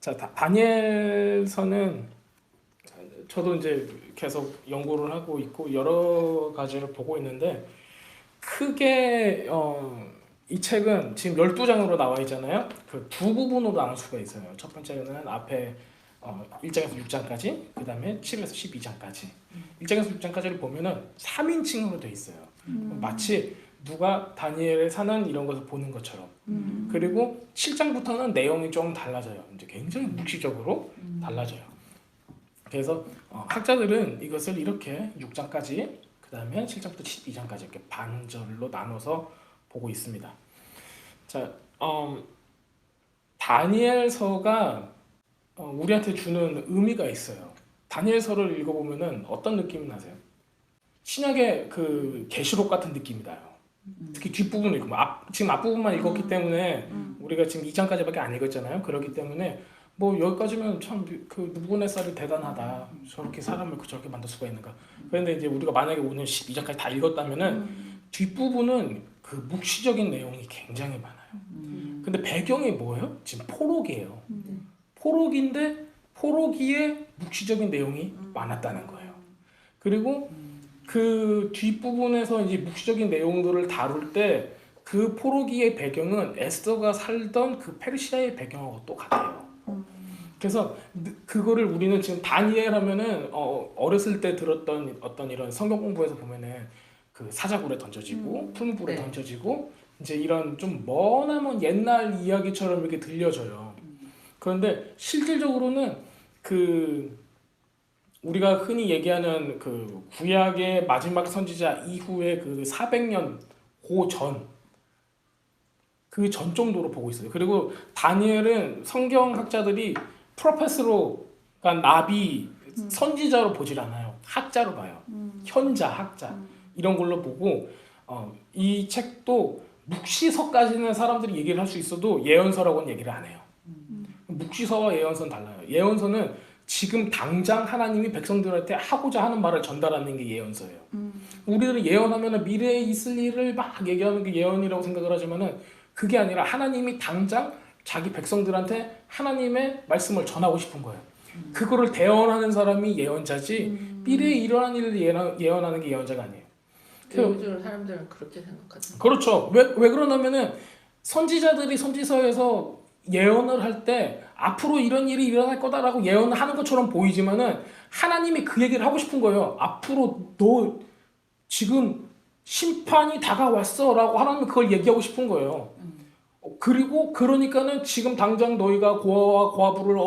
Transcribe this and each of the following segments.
자, 다니엘서는 저도 이제 계속 연구를 하고 있고 여러 가지를 보고 있는데 크게 이 책은 지금 12장으로 나와 있잖아요. 그 두 부분으로 나눌 수가 있어요. 첫 번째는 앞에 1장에서 6장까지, 그 다음에 7에서 12장까지. 1장에서 6장까지를 보면은 3인칭으로 돼 있어요. 마치 누가 다니엘에 사는 이런 것을 보는 것처럼. 그리고 7장부터는 내용이 좀 달라져요. 이제 굉장히 묵시적으로 달라져요. 그래서 학자들은 이것을 이렇게 6장까지, 그 다음에 7장부터 12장까지 이렇게 반절로 나눠서 보고 있습니다. 자, 다니엘서가 우리한테 주는 의미가 있어요. 다니엘서를 읽어보면은 어떤 느낌이 나세요? 신약의 그 계시록 같은 느낌이 나요. 특히 뒷부분을 읽으면 지금 앞부분만 읽었기 때문에 우리가 지금 2장까지밖에 안 읽었잖아요. 그렇기 때문에 뭐 여기까지면 참 그 느부갓네살이 대단하다. 저렇게 사람을 저렇게 만들 수가 있는가. 그런데 이제 우리가 만약에 오늘 12장까지 다 읽었다면은 뒷부분은 그 묵시적인 내용이 굉장히 많아요. 근데 배경이 뭐예요? 지금 포로기예요. 포로기인데 포로기에 묵시적인 내용이 많았다는 거예요. 그리고 그 뒷부분에서 이제 묵시적인 내용들을 다룰 때 그 포로기의 배경은 에스더가 살던 그 페르시아의 배경하고 똑같아요. 그래서 그거를 우리는 지금 다니엘 하면은 어렸을 때 들었던 어떤 이런 성경 공부에서 보면은 그 사자굴에 던져지고 풀무불에 던져지고 이제 이런 좀 머나먼 옛날 이야기처럼 이렇게 들려져요. 그런데 실질적으로는 그 우리가 흔히 얘기하는 그 구약의 마지막 선지자 이후에 그 400년 그 전 정도로 보고 있어요. 그리고 다니엘은 성경학자들이 프로페스로, 그러니까 나비, 선지자로 보질 않아요. 학자로 봐요. 현자, 학자 이런 걸로 보고 이 책도 묵시서까지는 사람들이 얘기를 할 수 있어도 예언서라고는 얘기를 안 해요. 묵시서와 예언서는 달라요. 예언서는 지금 당장 하나님이 백성들한테 하고자 하는 말을 전달하는 게 예언서예요. 우리들은 예언하면 미래에 있을 일을 막 얘기하는 게 예언이라고 생각을 하지만은 그게 아니라 하나님이 당장 자기 백성들한테 하나님의 말씀을 전하고 싶은 거예요. 그거를 대언하는 사람이 예언자지 미래에 일어난 일을 예언하는 게 예언자가 아니에요. 요즘 사람들은 그렇게 생각하죠. 그렇죠. 왜 그러냐면은 선지자들이 선지서에서 예언을 할 때 앞으로 이런 일이 일어날 거다라고 예언을 하는 것처럼 보이지만은 하나님이 그 얘기를 하고 싶은 거예요. 앞으로 너 지금 심판이 다가왔어라고 하나님은 그걸 얘기하고 싶은 거예요. 그리고 그러니까는 지금 당장 너희가 고아와 고아부를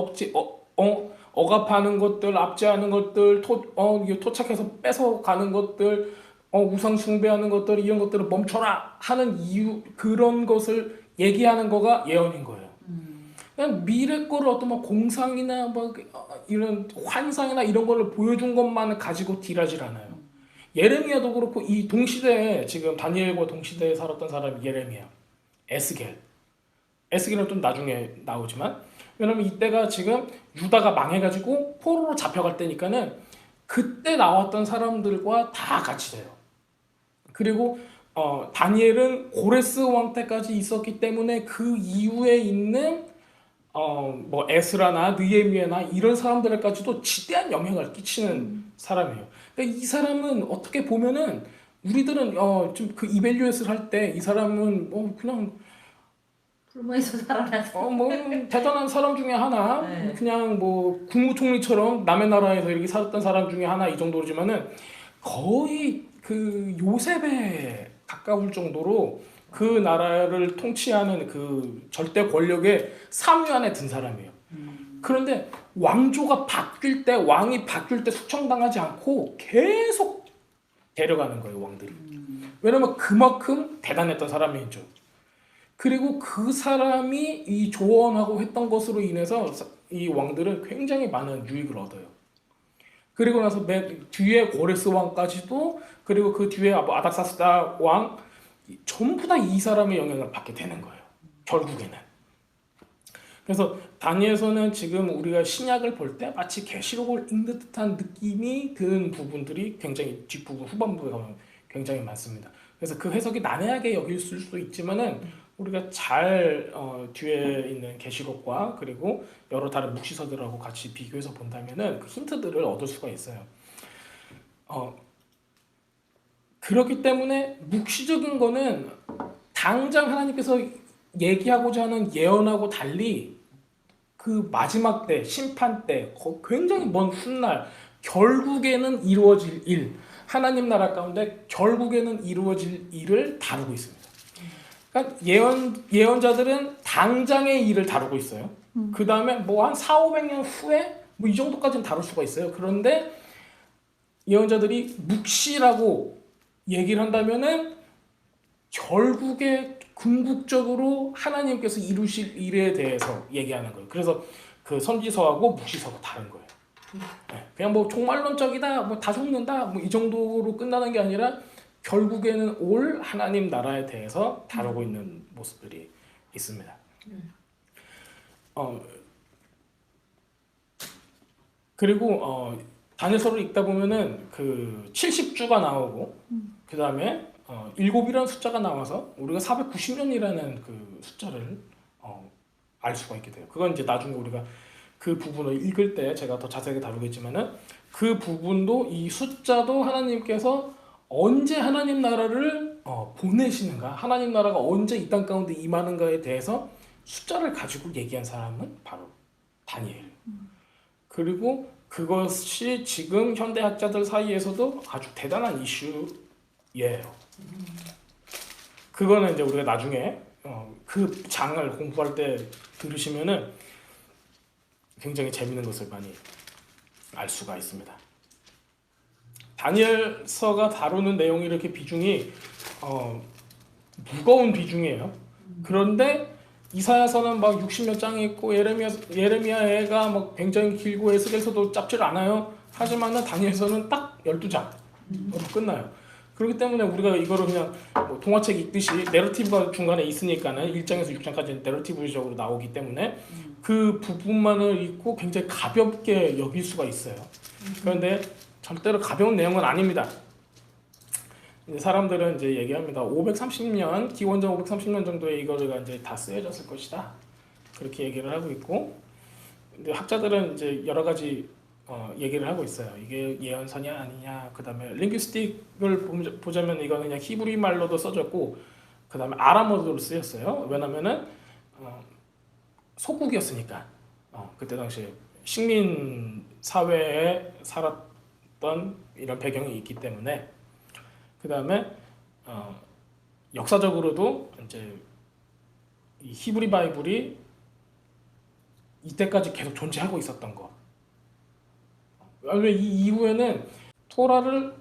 억압하는 것들, 압제하는 것들, 토착해서 뺏어가는 것들, 우상 숭배하는 것들, 이런 것들을 멈춰라 하는 이유, 그런 것을 얘기하는 거가 예언인 거예요. 그냥 미래 거를 어떤 뭐 공상이나 뭐 이런 환상이나 이런 거를 보여준 것만 가지고 딜하질 않아요. 예레미야도 그렇고 이 동시대에 지금 다니엘과 동시대에 살았던 사람이 예레미야, 에스겔은 좀 나중에 나오지만, 왜냐면 이때가 지금 유다가 망해가지고 포로로 잡혀갈 때니까는 그때 나왔던 사람들과 다 같이 돼요. 그리고 다니엘은 고레스 왕 때까지 있었기 때문에 그 이후에 있는 뭐 에스라나 느헤미야나 이런 사람들까지도 지대한 영향을 끼치는 사람이에요. 그러니까 이 사람은 어떻게 보면은 우리들은 좀 그 이벨류에이트를 할 때 이 사람은 그냥 불모에서 살아났어. 뭐 대단한 사람 중에 하나, 네. 그냥 뭐 국무총리처럼 남의 나라에서 이렇게 살았던 사람 중에 하나 이 정도지만은 거의 그 요셉에 가까울 정도로 그 나라를 통치하는 그 절대 권력의 삼위 안에 든 사람이에요. 그런데 왕조가 바뀔 때, 왕이 바뀔 때 숙청당하지 않고 계속 데려가는 거예요, 왕들이. 왜냐면 그만큼 대단했던 사람이죠. 그리고 그 사람이 이 조언하고 했던 것으로 인해서 이 왕들은 굉장히 많은 유익을 얻어요. 그리고 나서 맨 뒤에 고레스 왕까지도, 그리고 그 뒤에 아닥사스다 왕, 전부 다 이 사람의 영향을 받게 되는 거예요, 결국에는. 그래서 다니엘서는 지금 우리가 신약을 볼 때 마치 계시록을 읽는 듯한 느낌이 드는 부분들이 굉장히 뒷부분, 후반부에 가면 굉장히 많습니다. 그래서 그 해석이 난해하게 여길 수도 있지만은 우리가 잘 뒤에 있는 계시록과 그리고 여러 다른 묵시서들하고 같이 비교해서 본다면은 그 힌트들을 얻을 수가 있어요. 그렇기 때문에 묵시적인 거는 당장 하나님께서 얘기하고자 하는 예언하고 달리 그 마지막 때, 심판 때, 굉장히 먼 훗날 결국에는 이루어질 일, 하나님 나라 가운데 결국에는 이루어질 일을 다루고 있습니다. 그러니까 예언자들은 당장의 일을 다루고 있어요. 그 다음에 뭐 한 400~500년 후에 뭐 이 정도까지는 다룰 수가 있어요. 그런데 예언자들이 묵시라고 얘기를 한다면은 결국에 궁극적으로 하나님께서 이루실 일에 대해서 얘기하는 거예요. 그래서 그 선지서하고 묵시서가 다른 거예요. 그냥 뭐 종말론적이다, 뭐 다 죽는다, 뭐 이 정도로 끝나는 게 아니라 결국에는 올 하나님 나라에 대해서 다루고 있는 모습들이 있습니다. 그리고 다니엘서를 읽다 보면은 그 70주가 나오고 그 다음에 7이라는 숫자가 나와서 우리가 490년이라는 그 숫자를 알 수가 있게 돼요. 그건 이제 나중에 우리가 그 부분을 읽을 때 제가 더 자세하게 다루겠지만은 그 부분도 이 숫자도 하나님께서 언제 하나님 나라를 보내시는가, 하나님 나라가 언제 이 땅 가운데 임하는가에 대해서 숫자를 가지고 얘기한 사람은 바로 다니엘. 그리고 그것이 지금 현대학자들 사이에서도 아주 대단한 이슈예요. 그거는 이제 우리가 나중에 그 장을 공부할 때 들으시면은 굉장히 재밌는 것을 많이 알 수가 있습니다. 다니엘서가 다루는 내용이 이렇게 비중이 무거운 비중이에요. 그런데 이사야서는 막 60몇 장이 있고 예레미야가 막 굉장히 길고 에스겔서도 짧지 않아요. 하지만은 다니엘서는 딱 12장으로 끝나요. 그렇기 때문에 우리가 이거를 그냥 뭐 동화책 읽듯이 내러티브가 중간에 있으니까는 1장에서 6장까지 내러티브적으로 나오기 때문에 그 부분만을 읽고 굉장히 가볍게 여길 수가 있어요. 그런데 절대로 가벼운 내용은 아닙니다. 이제 사람들은 이제 얘기합니다. 530년, 기원전 530년 정도에 이거가 이제 다 쓰여졌을 것이다. 그렇게 얘기를 하고 있고, 근데 학자들은 이제 여러 가지 얘기를 하고 있어요. 이게 예언서냐 아니냐. 그다음에 링귀스틱을 보자면 이거는 그냥 히브리 말로도 써졌고, 그다음에 아람어로 쓰였어요. 왜냐면은 소국이었으니까. 그때 당시에 식민 사회에 살았던 이런 배경이 있기 때문에. 그다음에 역사적으로도 이제 이 히브리 바이블이 이때까지 계속 존재하고 있었던 거. 왜 이 이후에는 토라를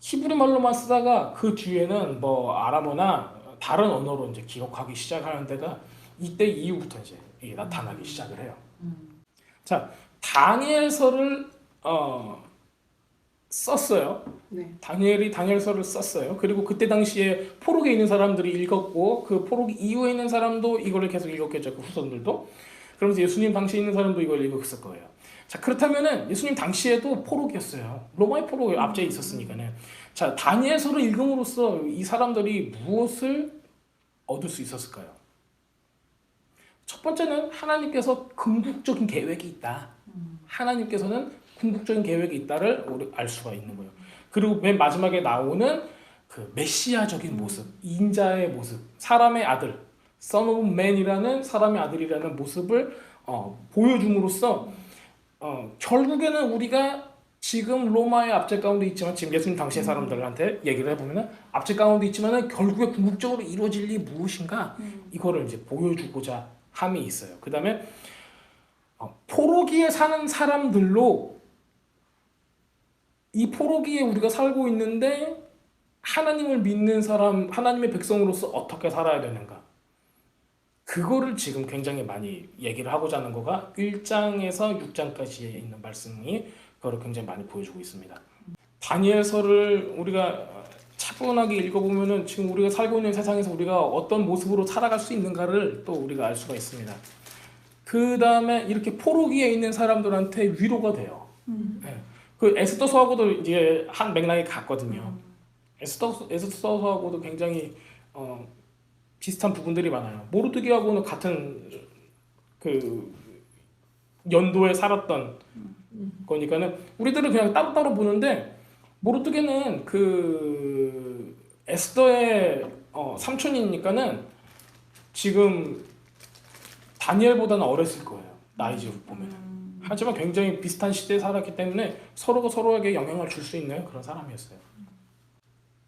히브리 말로만 쓰다가 그 뒤에는 뭐 아람어나 다른 언어로 이제 기록하기 시작하는 데가 이때 이후부터 이제 이게 나타나기 시작을 해요. 자, 다니엘서를 썼어요. 네. 다니엘이 다니엘서를 썼어요. 그리고 그때 당시에 포로기에 있는 사람들이 읽었고 그 포로기 이후에 있는 사람도 이거를 계속 읽었겠죠. 그 후손들도. 그러면서 예수님 당시에 있는 사람도 이걸 읽었을 거예요. 자, 그렇다면은 예수님 당시에도 포로기였어요. 로마의 포로 앞제에 있었으니까는. 자, 다니엘서를 읽음으로써 이 사람들이 무엇을 얻을 수 있었을까요? 첫 번째는 하나님께서 궁극적인 계획이 있다. 하나님께서는 궁극적인 계획이 있다를 우리 알 수가 있는 거예요. 그리고 맨 마지막에 나오는 그 메시아적인 모습, 인자의 모습, 사람의 아들, Son of Man이라는 사람의 아들이라는 모습을 보여줌으로써 결국에는 우리가 지금 로마의 압제 가운데 있지만 지금 예수님 당시의 사람들한테 얘기를 해보면은 압제 가운데 있지만은 결국에 궁극적으로 이루어질 일이 무엇인가 이거를 이제 보여주고자 함이 있어요. 그 다음에 포로기에 사는 사람들로 이 포로기에 우리가 살고 있는데 하나님을 믿는 사람, 하나님의 백성으로서 어떻게 살아야 되는가? 그거를 지금 굉장히 많이 얘기를 하고자 하는 거가 1장에서 6장까지에 있는 말씀이 그거를 굉장히 많이 보여주고 있습니다. 다니엘서를 우리가 차분하게 읽어보면은 지금 우리가 살고 있는 세상에서 우리가 어떤 모습으로 살아갈 수 있는가를 또 우리가 알 수가 있습니다. 그 다음에 이렇게 포로기에 있는 사람들한테 위로가 돼요. 네. 그 에스더서하고도 이제 한 맥락이 같거든요. 에스더서하고도 굉장히 비슷한 부분들이 많아요. 모르드기하고는 같은 그 연도에 살았던 거니까는 우리들은 그냥 따로따로 보는데 모르드게는 그 에스더의 삼촌이니까는 지금 다니엘보다는 어렸을 거예요. 나이지로 보면. 하지만 굉장히 비슷한 시대에 살았기 때문에 서로가 서로에게 영향을 줄 수 있는 그런 사람이었어요.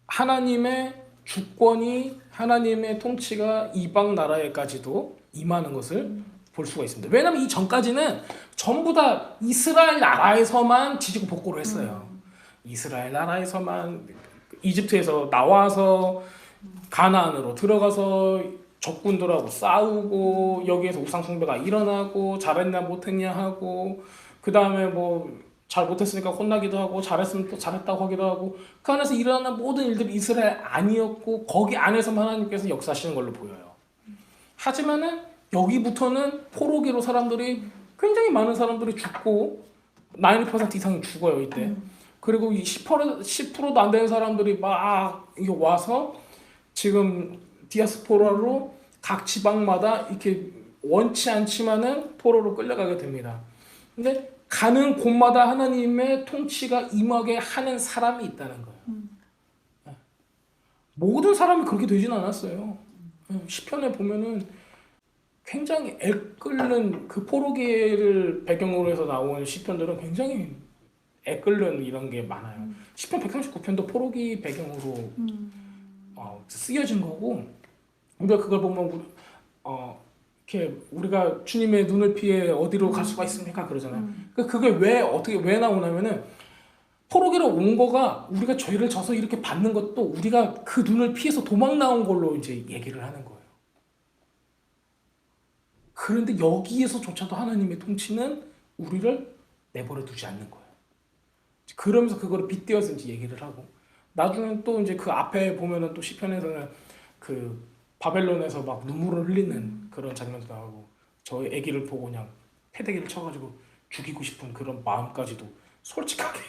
하나님의 주권이 하나님의 통치가 이방 나라에까지도 임하는 것을 볼 수가 있습니다. 왜냐하면 이 전까지는 전부 다 이스라엘 나라에서만 지지고 볶고를 했어요. 이스라엘 나라에서만 이집트에서 나와서 가나안으로 들어가서 적군들하고 싸우고 여기에서 우상 숭배가 일어나고 잘했냐 못했냐 하고 그 다음에 뭐 잘 못했으니까 혼나기도 하고 잘했으면 또 잘했다고 하기도 하고 그 안에서 일어나는 모든 일들이 이스라엘 아니었고 거기 안에서만 하나님께서 역사하시는 걸로 보여요. 하지만은 여기부터는 포로기로 사람들이 굉장히 많은 사람들이 죽고 90% 이상이 죽어요 이때. 그리고 이 10%도 안 되는 사람들이 막 이게 와서 지금 디아스포라로 각 지방마다 이렇게 원치 않지만은 포로로 끌려가게 됩니다. 근데 가는 곳마다 하나님의 통치가 임하게 하는 사람이 있다는 거예요. 모든 사람이 그렇게 되진 않았어요. 시편에 보면은 굉장히 애끓는 그 포로기를 배경으로 해서 나온 시편들은 굉장히 애끓는 이런 게 많아요. 시편 139편도 포로기 배경으로 쓰여진 거고 우리가 그걸 보면 이렇게 우리가 주님의 눈을 피해 어디로 갈 수가 있습니까? 그러잖아요. 그게 왜 나오냐면은 포로기로 온 거가 우리가 죄를 져서 이렇게 받는 것도 우리가 그 눈을 피해서 도망 나온 걸로 이제 얘기를 하는 거예요. 그런데 여기에서조차도 하나님의 통치는 우리를 내버려 두지 않는 거예요. 그러면서 그거를 빗대어서 이제 얘기를 하고 나중에 또 이제 그 앞에 보면은 또 시편에서는 그 바벨론에서 막 눈물을 흘리는 그런 장면도 나오고 저 아기를 보고 그냥 패대기를 쳐가지고 죽이고 싶은 그런 마음까지도 솔직하게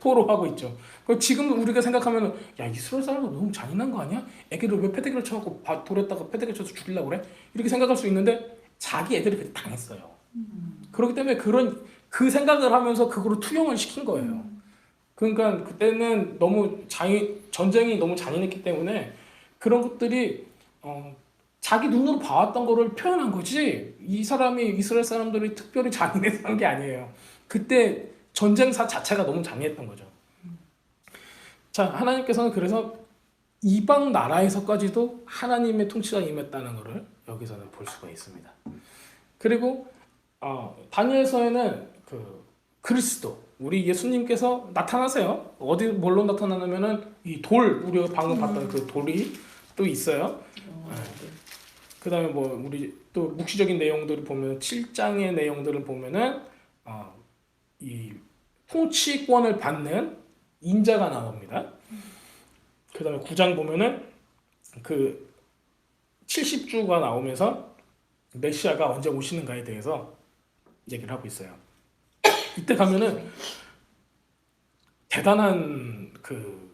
토로하고 있죠. 지금 우리가 생각하면은 야 이스라엘 사람은 너무 잔인한 거 아니야? 아기를 왜 패대기를 쳐갖고 돌에다가 패대기 쳐서 죽이려고 그래? 이렇게 생각할 수 있는데 자기 애들이 그렇게 당했어요. 그렇기 때문에 그 생각을 하면서 그거를 투영을 시킨 거예요. 그러니까 그때는 너무 전쟁이 너무 잔인했기 때문에 그런 것들이 자기 눈으로 봐왔던 거를 표현한 거지 이 사람이 이스라엘 사람들이 특별히 잔인해서 한 게 아니에요. 그때 전쟁사 자체가 너무 잔인했던 거죠. 자, 하나님께서는 그래서 이방 나라에서까지도 하나님의 통치가 임했다는 것을 여기서는 볼 수가 있습니다. 그리고 다니엘서에는 그 그리스도 우리 예수님께서 나타나세요. 어디 뭘로 나타나냐면은 이 돌 우리가 방금 봤던 그 돌이 또 있어요. 그다음에 뭐 우리 또 묵시적인 내용들을 보면 7장의 내용들을 보면은 이 통치권을 받는 인자가 나옵니다. 그다음에 9장 보면은 그 70주가 나오면서 메시아가 언제 오시는가에 대해서 얘기를 하고 있어요. 이때 가면은 대단한 그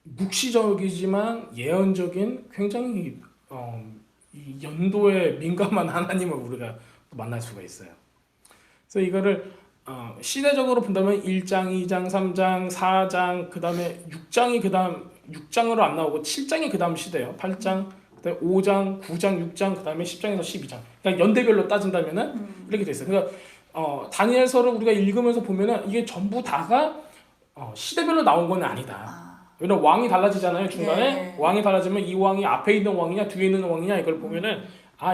묵시적이지만 예언적인 굉장히 이 연도에 민감한 하나님을 우리가 만날 수가 있어요. 그래서 이거를 시대적으로 본다면 1장, 2장, 3장, 4장, 그 다음에 6장이 그 다음 6장으로 안 나오고 7장이 그 다음 시대예요. 8장, 그다음에 5장, 9장, 6장, 그 다음에 10장에서 12장. 그러니까 연대별로 따진다면은 이렇게 돼 있어요. 그러니까 다니엘서를 우리가 읽으면서 보면은 이게 전부 다가 시대별로 나온 건 아니다. 왜냐면 왕이 달라지잖아요. 중간에 네. 왕이 달라지면 이 왕이 앞에 있는 왕이냐 뒤에 있는 왕이냐 이걸 보면은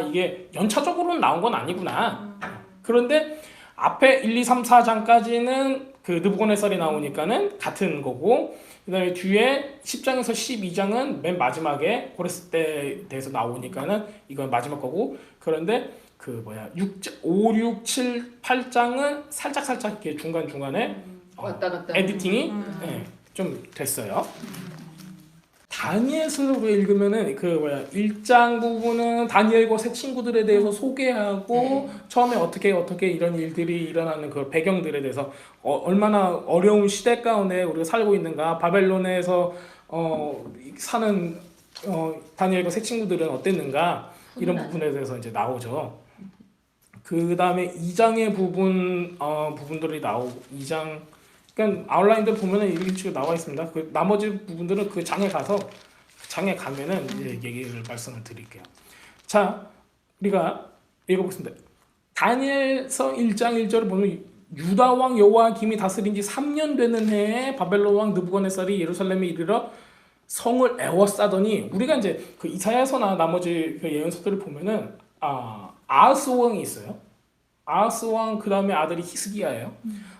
이게 연차적으로는 나온 건 아니구나. 그런데 앞에 1, 2, 3, 4장까지는 그 느부갓네살이 나오니까는 같은 거고 그다음에 뒤에 10장에서 12장은 맨 마지막에 고레스 때에 대해서 나오니까는 이건 마지막 거고 그런데 그 5, 6, 7, 8장은 살짝 이렇게 중간중간에 왔다 갔다 에디팅이 좀 됐어요. 다니엘서를 읽으면은 1장 부분은 다니엘과 새 친구들에 대해서 소개하고 처음에 어떻게 이런 일들이 일어나는 그 배경들에 대해서 얼마나 어려운 시대 가운데 우리가 살고 있는가 바벨론에서 사는 다니엘과 새 친구들은 어땠는가 이런 부분에 대해서 이제 나오죠. 그 다음에 2장의 부분들이 나오고 2장 그러니까 아웃라인들 보면은 일일이 나와 있습니다. 그 나머지 부분들은 그 장에 가면은 이제 얘기를 말씀을 드릴게요. 자, 우리가 읽어보겠습니다. 다니엘서 1장 1절을 보면 유다 왕 여호야김이 다스린 지 3년 되는 해에 바벨론 왕 느부갓네살이 예루살렘에 이르러 성을 에워싸더니 우리가 이제 그 이사야서나 나머지 그 예언서들을 보면은 아하스 왕이 있어요. 아하스 왕 그 다음에 아들이 히스기야예요.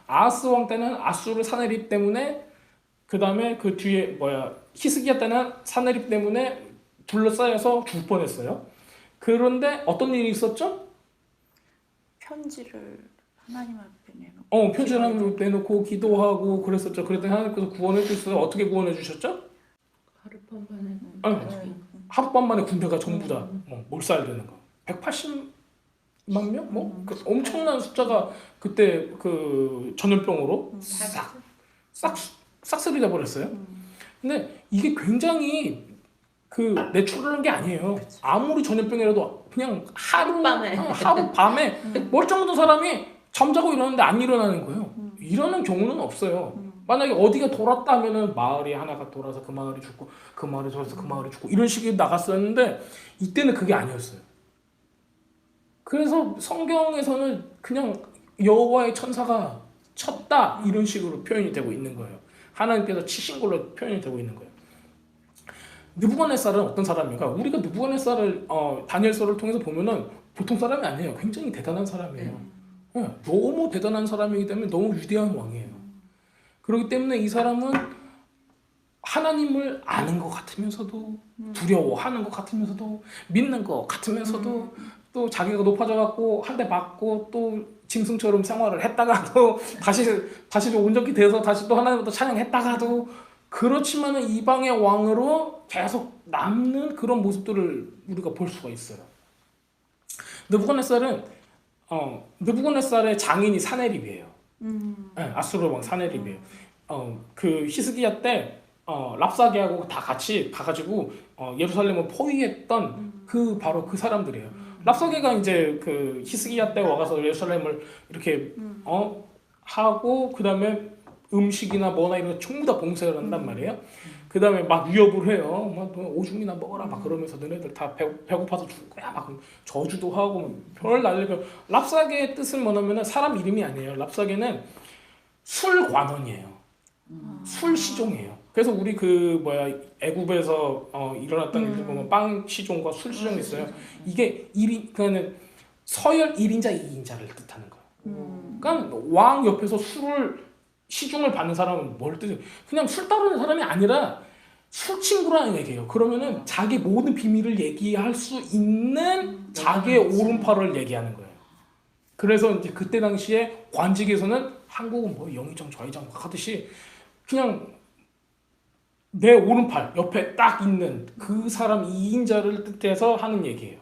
아하스 왕 때는 아수르 사내립 때문에 그 다음에 그 뒤에 히스기야 때는 사내립 때문에 둘러싸여서 죽을 뻔했어요. 그런데 어떤 일이 있었죠? 편지를 하나님 앞에 내놓고 편지를 하나님 앞에 내놓고 기도하고 그랬었죠. 그랬더니 하나님께서 구원해 주셨어요. 어떻게 구원해 주셨죠? 하룻밤만에 하룻밤 만에 군대가 전부 다 몰살되는 거. 180만 명? 그 엄청난 숫자가 그때 그 전염병으로 싹쓸이 돼 버렸어요. 근데 이게 굉장히 그 내추럴한 게 아니에요. 아무리 전염병이라도 그냥 하룻밤에 멀쩡한 사람이 잠자고 일어났는데 안 일어나는 거예요. 이러는 경우는 없어요. 만약에 어디가 돌았다 하면은 마을이 하나가 돌아서 그 마을이 죽고 그 마을이 돌아서 그 마을이 죽고 이런 식으로 나갔었는데 이때는 그게 아니었어요. 그래서 성경에서는 그냥 여호와의 천사가 쳤다 이런 식으로 표현이 되고 있는 거예요. 하나님께서 치신 걸로 표현이 되고 있는 거예요. 느부갓네살은 어떤 사람인가? 우리가 느부갓네살을 다니엘서를 통해서 보면은 보통 사람이 아니에요. 굉장히 대단한 사람이에요. 너무 대단한 사람이기 때문에 너무 위대한 왕이에요. 그렇기 때문에 이 사람은 하나님을 아는 것 같으면서도 두려워하는 것 같으면서도 믿는 것 같으면서도 또 자기가 높아져 갖고 한 대 맞고 또 짐승처럼 생활을 했다가도 다시 좀 온전히 돼서 다시 또 하나님부터 찬양했다가도 그렇지만은 이방의 왕으로 계속 남는 그런 모습들을 우리가 볼 수가 있어요. 느부갓네살의 장인이 사네립이에요. 아수르 왕 사네립이에요. 그 히스기야 때 랍사게하고 다 같이 가가지고 예루살렘을 포위했던 바로 그 사람들이에요. 랍사게가 이제 그 히스기야 때 와가서 예루살렘을 이렇게 하고 그 다음에 음식이나 뭐나 이런 거 전부 다 봉쇄를 한단 말이에요. 그 다음에 막 위협을 해요. 막 오줌이나 먹어라 막 그러면서 너네들 다 배고파서 죽을 거야 막 저주도 하고 별 난리가. 랍사게의 뜻은 뭐냐면은 사람 이름이 아니에요. 랍사게는 술관원이에요. 술 시종이에요. 그래서 우리 애굽에서 일어났던 일들 보면 빵 시종과 술 시종이 있어요. 이게 그러니까 서열 1인자 2인자를 뜻하는 거예요. 그러니까 왕 옆에서 시중을 받는 사람은 뭘 뜻해요? 그냥 술 따르는 사람이 아니라 술 친구라는 얘기예요. 그러면은 자기 모든 비밀을 얘기할 수 있는 자기의 오른팔을 얘기하는 거예요. 그래서 이제 그때 당시에 관직에서는 한국은 영의정 좌의정 하듯이 그냥 내 오른팔 옆에 딱 있는 그 사람 2인자를 뜻해서 하는 얘기예요.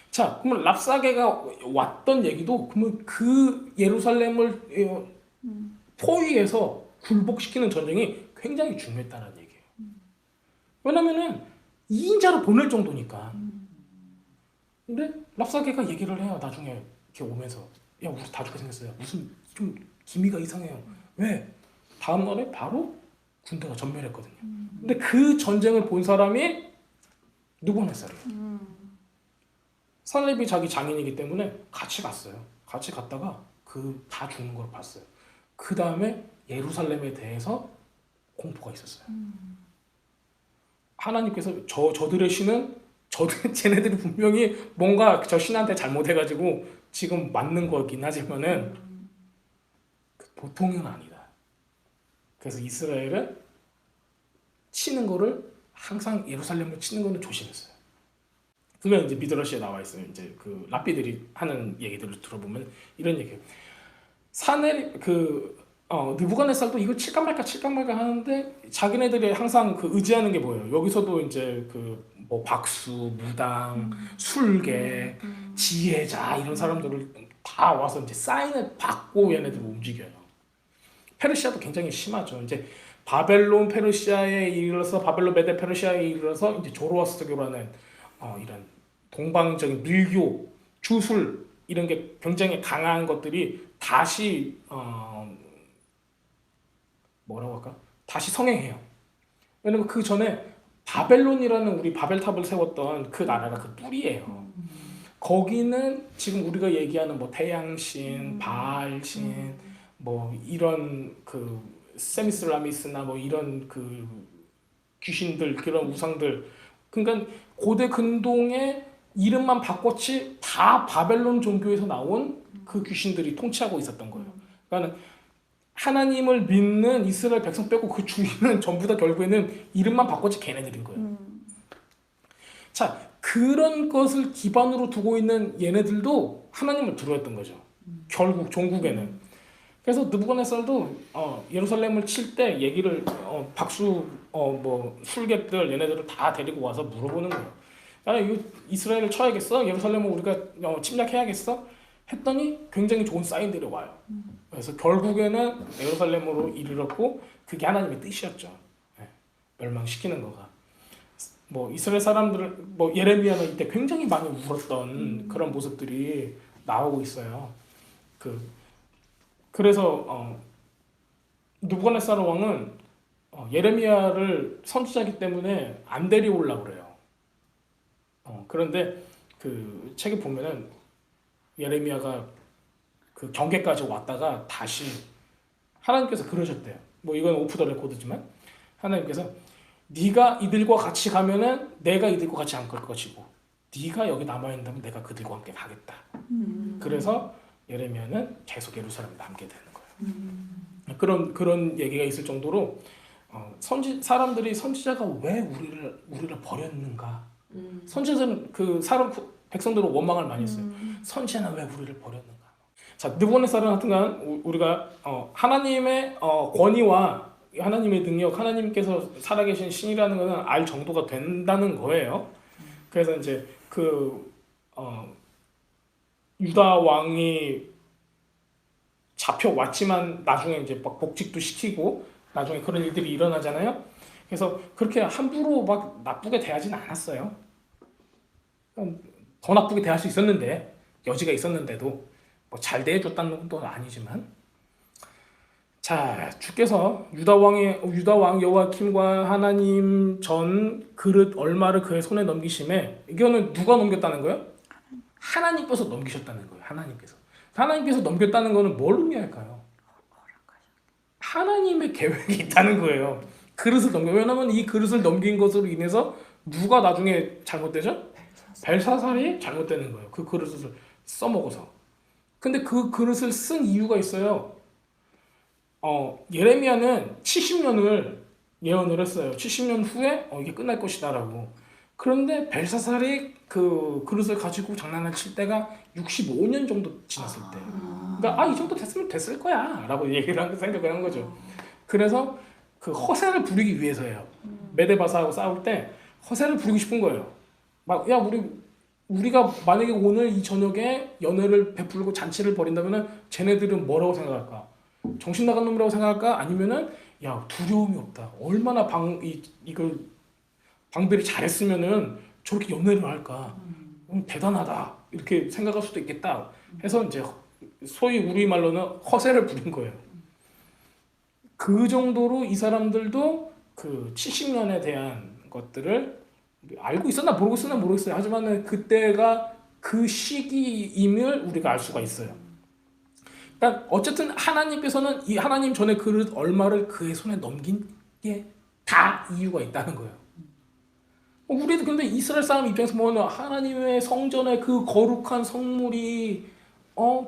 자, 그러면 랍사게가 왔던 얘기도 그러면 그 예루살렘을 포위해서 굴복시키는 전쟁이 굉장히 중요했다는 얘기예요. 왜냐면은 2인자를 보낼 정도니까. 근데 랍사게가 얘기를 해요. 나중에 이렇게 오면서 야 우리 다 죽게 생겼어요. 무슨 좀 기미가 이상해요. 왜? 다음 날에 바로 군대가 전멸했거든요. 근데 그 전쟁을 본 사람이 느부갓네살이에요. 사네립이 자기 장인이기 때문에 같이 갔어요. 같이 갔다가 다 죽는 걸 봤어요. 그 다음에 예루살렘에 대해서 공포가 있었어요. 하나님께서 저들의 신은 쟤네들이 분명히 뭔가 저 신한테 잘못해가지고 지금 맞는 거긴 하지만은 보통은 아니다. 그래서 이스라엘은 치는 거를 항상 예루살렘을 치는 거는 조심했어요. 그러면 이제 미드러시에 나와 있어요. 이제 그 랍비들이 하는 얘기들을 들어보면 이런 얘기예요. 느부갓네살도 이거 칠까 말까 하는데 자기네들이 항상 의지하는 게 뭐예요? 여기서도 이제 박수, 무당, 술개, 지혜자 이런 사람들을 다 와서 이제 사인을 받고 얘네들 움직여요. 페르시아도 굉장히 심하죠. 이제 바벨론 페르시아에 이르러서 바벨론 메데 페르시아에 이르러서 이제 조로아스터교라는 이런 동방적인 밀교, 주술 이런 게 굉장히 강한 것들이 다시 뭐라고 할까? 다시 성행해요. 왜냐면 그 전에 바벨론이라는 우리 바벨탑을 세웠던 그 나라가 그 뿌리예요. 거기는 지금 우리가 얘기하는 뭐 태양신, 바알신, 뭐 이런 그 세미스라미스나 뭐 이런 그 귀신들 그런 우상들, 그러니까 고대 근동의 이름만 바꿨지 다 바벨론 종교에서 나온 그 귀신들이 통치하고 있었던 거예요. 그러니까 하나님을 믿는 이스라엘 백성 빼고 그 주인은 전부 다 결국에는 이름만 바꿨지 걔네들인 거예요. 자, 그런 것을 기반으로 두고 있는 얘네들도 하나님을 두려웠던 거죠. 결국 종국에는. 그래서 느부갓네살도 예루살렘을 칠 때 얘기를 박수 뭐 술객들 얘네들을 다 데리고 와서 물어보는 거예요. 야, 이거 이스라엘을 쳐야겠어? 예루살렘을 우리가 침략해야겠어? 했더니 굉장히 좋은 사인들이 와요. 그래서 결국에는 예루살렘으로 이르렀고 그게 하나님의 뜻이었죠. 멸망시키는 거가. 뭐 이스라엘 사람들 뭐 예레미야는 이때 굉장히 많이 울었던 그런 모습들이 나오고 있어요. 그래서 느부갓네살 왕은 예레미야를 선지자이기 때문에 안 데려오려고 그래요. 그런데 그 책에 보면은 예레미야가 그 경계까지 왔다가 다시 하나님께서 그러셨대요. 뭐 이건 오프 더 레코드지만 하나님께서 네가 이들과 같이 가면은 내가 이들과 같이 안 갈 것이고 네가 여기 남아 있다면 내가 그들과 함께 가겠다. 그래서 예레미야는 계속 예루살렘에 남게 되는 거예요. 그런 얘기가 있을 정도로 사람들이 선지자가 왜 우리를 버렸는가? 선지자는 그 사람 백성들은 원망을 많이 했어요. 선지자는 왜 우리를 버렸는가? 자, 느부갓네살은 하여튼간 우리가 하나님의 권위와 하나님의 능력, 하나님께서 살아계신 신이라는 것은 알 정도가 된다는 거예요. 그래서 이제 유다 왕이 잡혀왔지만 나중에 이제 막 복직도 시키고 나중에 그런 일들이 일어나잖아요. 그래서 그렇게 함부로 막 나쁘게 대하진 않았어요. 더 나쁘게 대할 수 있었는데 여지가 있었는데도 뭐 잘 대해줬다는 것도 아니지만, 자, 주께서 유다 왕 여호야킴과 하나님 전 그릇 얼마를 그의 손에 넘기심에, 이거는 누가 넘겼다는 거예요? 하나님께서 넘기셨다는 거예요. 하나님께서 넘겼다는 거는 뭘 의미할까요? 하나님의 계획이 있다는 거예요. 그릇을 넘겨. 왜냐면 이 그릇을 넘긴 것으로 인해서 누가 나중에 잘못되죠? 벨사살이 잘못되는 거예요. 그 그릇을 써먹어서. 근데 그 그릇을 쓴 이유가 있어요. 예레미야는 70년을 예언을 했어요. 70년 후에 이게 끝날 것이다라고. 그런데 벨사살이 그 그릇을 가지고 장난을 칠 때가 65년 정도 지났을 때. 그러니까 이 정도 됐으면 됐을 거야 라고 생각을 한 거죠. 그래서 그 허세를 부리기 위해서예요. 메데바사하고 싸울 때 허세를 부리고 싶은 거예요. 막, 야, 우리가 만약에 오늘 이 저녁에 연회를 베풀고 잔치를 벌인다면은 쟤네들은 뭐라고 생각할까? 정신 나간 놈이라고 생각할까? 아니면은 야, 두려움이 없다. 얼마나 이걸 방배를 잘했으면은 저렇게 연애를 할까? 대단하다. 이렇게 생각할 수도 있겠다. 해서 이제 소위 우리 말로는 허세를 부린 거예요. 그 정도로 이 사람들도 그 70년에 대한 것들을 알고 있었나 모르고 있었나 모르겠어요. 하지만 그때가 그 시기임을 우리가 알 수가 있어요. 그러니까 어쨌든 하나님께서는 이 하나님 전에 그릇 얼마를 그의 손에 넘긴 게 다 이유가 있다는 거예요. 우리도 근데 이스라엘 사람 입장에서 보면 하나님의 성전에 그 거룩한 성물이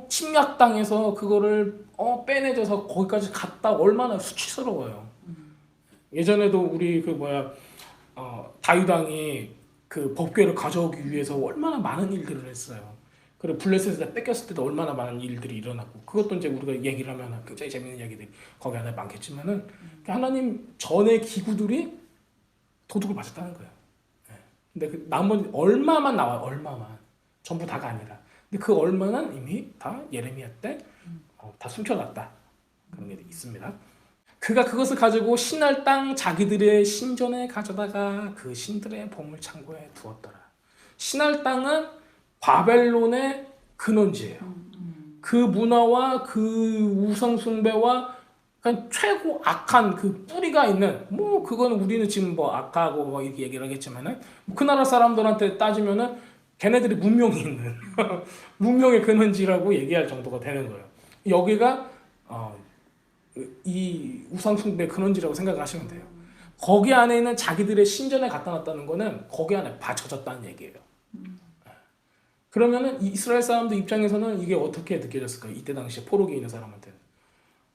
침략당해서 그거를 빼내져서 거기까지 갔다 얼마나 수치스러워요. 예전에도 우리 다윗 왕이 그 법궤를 가져오기 위해서 얼마나 많은 일들을 했어요. 그리고 블레셋에 뺏겼을 때도 얼마나 많은 일들이 일어났고, 그것도 이제 우리가 얘기를 하면 굉장히 재밌는 이야기들이 거기 안에 많겠지만은 하나님 전의 기구들이 도둑을 맞았다는 거예요. 근데 그 나머지 얼마만 나와요. 얼마만. 전부 다가 아니라. 근데 그 얼마는 이미 다 예레미야 때 다 숨겨놨다. 그런 게 있습니다. 그가 그것을 가지고 신할 땅 자기들의 신전에 가져다가 그 신들의 보물 창고에 두었더라. 신할 땅은 바벨론의 근원지예요. 그 문화와 그 우상 숭배와 그냥 최고 악한 그 뿌리가 있는 뭐 그거는 우리는 지금 뭐 악하고 뭐 이렇게 얘기를 하겠지만은 그 나라 사람들한테 따지면은 걔네들이 문명이 있는 문명의 근원지라고 얘기할 정도가 되는 거예요. 여기가 이 우상 숭배 근원지라고 생각하시면 돼요. 거기 안에 있는 자기들의 신전에 갖다 놨다는 거는 거기 안에 받쳐졌다는 얘기예요. 그러면은 이스라엘 사람들 입장에서는 이게 어떻게 느껴졌을까요? 이때 당시에 포로기에 있는 사람한테는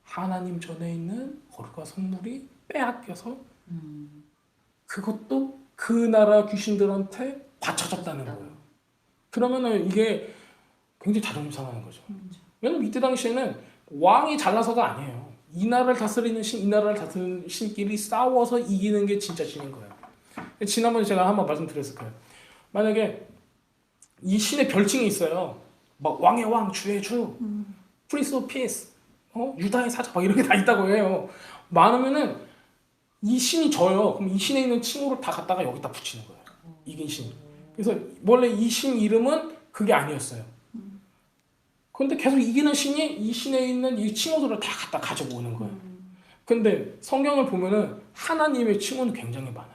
하나님 전에 있는 거룩한 성물이 빼앗겨서 그것도 그 나라 귀신들한테 받쳐졌다는 거예요. 그러면은 이게 굉장히 자존심 상하는 거죠. 왜냐면 이때 당시에는 왕이 잘나서가 아니에요. 이 나라를 다스리는 신, 이 나라를 다스리는 신끼리 싸워서 이기는 게 진짜 신인 거예요. 지난번에 제가 한번 말씀드렸을 거예요. 만약에 이 신의 별칭이 있어요. 막 왕의 왕, 주의 주, 프린스 오브 피스, 유다의 사자 막 이런 게 다 있다고 해요. 많으면은 이 신이 져요. 그럼 이 신에 있는 칭호를 다 갖다가 여기다 붙이는 거예요. 이긴 신. 그래서 원래 이 신 이름은 그게 아니었어요. 그런데 계속 이기는 신이 이 신에 있는 이 칭호들을 다 갖다 가지고 오는 거예요. 근데 성경을 보면은 하나님의 칭호는 굉장히 많아요.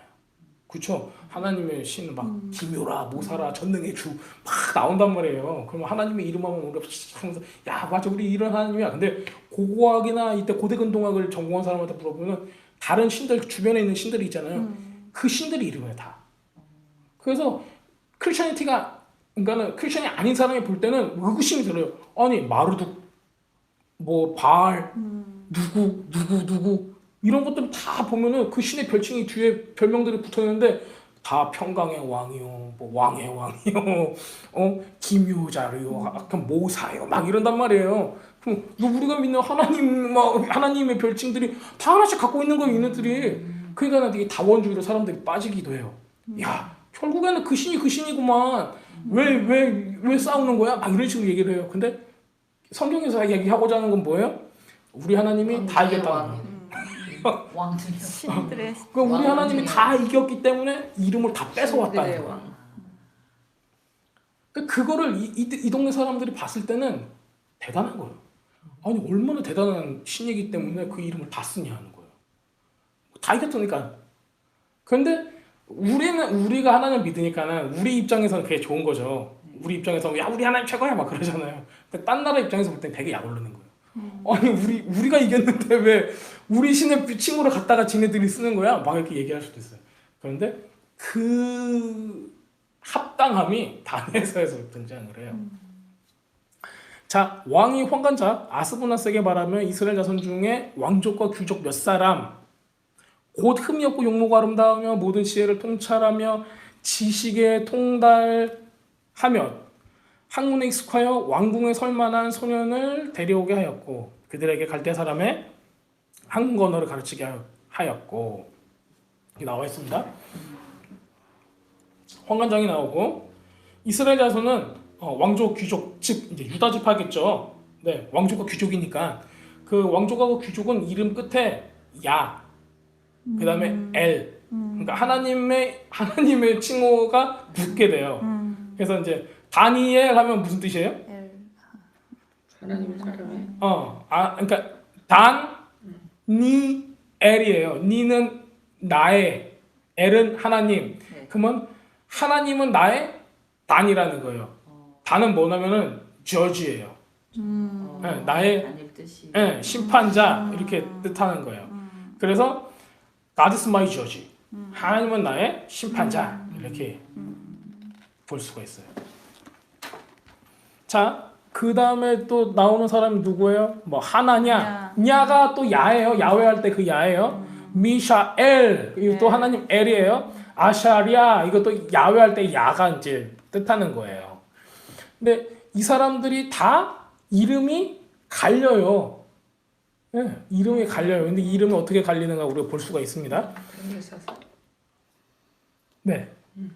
그렇죠? 하나님의 신은 막 기묘라, 모사라, 전능의 주 막 나온단 말이에요. 그럼 하나님의 이름하면 우리가 하면서 야 맞아 우리 이런 하나님이야. 근데 고고학이나 이때 고대근동학을 전공한 사람한테 물어보면 다른 신들 주변에 있는 신들이 있잖아요. 그 신들이 이름이에요 다. 그래서 그러니까는 크리스천이 아닌 사람이 볼 때는 의구심이 들어요. 아니 마르둑, 뭐 바알, 누구 이런 것들 다 보면은 그 신의 별칭이 뒤에 별명들이 붙어 있는데 다 평강의 왕이요, 뭐 왕의 왕이요, 기묘자요, 약간 모사요, 막 이런단 말이에요. 그럼 우리가 믿는 하나님, 막 하나님의 별칭들이 다 하나씩 갖고 있는 거예요, 얘네들이. 그러니까 되게 다원주의로 사람들이 빠지기도 해요. 야, 결국에는 그 신이 그 신이구만. 왜 싸우는 거야? 막 이런 식으로 얘기를 해요. 근데 성경에서 얘기하고자 하는 건 뭐예요? 우리 하나님이 다 이겼다는 거예요. 왕중의 신들의 그러니까 우리 하나님이 다 이겼기 때문에 이름을 다 뺏어왔다는 거예요. 왕. 그러니까 그거를 이 동네 사람들이 봤을 때는 대단한 거예요. 아니 얼마나 대단한 신이기 때문에 그 이름을 다 쓰냐 하는 거예요. 다 이겼으니까. 그런데 우리가 하나님 믿으니까는 우리 입장에서는 그게 좋은 거죠. 우리 입장에서 야 우리 하나님 최고야 막 그러잖아요. 근데 딴 나라 입장에서 볼 땐 되게 약 오르는 거예요. 아니 우리가 이겼는데 왜 우리 신의 칭호를 갖다가 지네들이 쓰는 거야? 막 이렇게 얘기할 수도 있어요. 그런데 그 합당함이 다니엘서에서 등장을 해요. 자, 왕이 환관자 아스부나스에게 말하면 이스라엘 자손 중에 왕족과 귀족 몇 사람 곧 흠이 없고 용모가 아름다우며 모든 지혜를 통찰하며 지식에 통달하며 학문에 익숙하여 왕궁에 설만한 소년을 데려오게 하였고 그들에게 갈대 사람의 한국 언어를 가르치게 하였고 이렇게 나와 있습니다. 환관장이 나오고 이스라엘 자손은 왕족 귀족 즉 이제 유다 지파겠죠. 네, 왕족과 귀족이니까 그 왕족하고 귀족은 이름 끝에 야 그다음에 엘 그러니까 하나님의 칭호가 붙게 돼요. 그래서 이제 다니엘 하면 무슨 뜻이에요? 하나님 사람의 그러니까 니 엘이에요. 니는 나의, 엘은 하나님. 네. 그러면 하나님은 나의 단이라는 거예요. 단은 뭐냐면은 저지예요. 네, 나의 아닐 뜻이 심판자 이렇게 뜻하는 거예요. 그래서 God is my judge. 하나님은 나의 심판자 이렇게 볼 수가 있어요. 자, 그 다음에 또 나오는 사람이 누구예요? 뭐 하나냐, 냐가 또 야예요. 야외 할 때 그 야예요. 미샤엘 이거 또 하나님 엘이에요. 아샤리아 이것도 야외 할 때 야가 이제 뜻하는 거예요. 근데 이 사람들이 다 이름이 갈려요. 네, 이름이 갈려요. 근데 이름이 어떻게 갈리는가 우리가 볼 수가 있습니다. 네,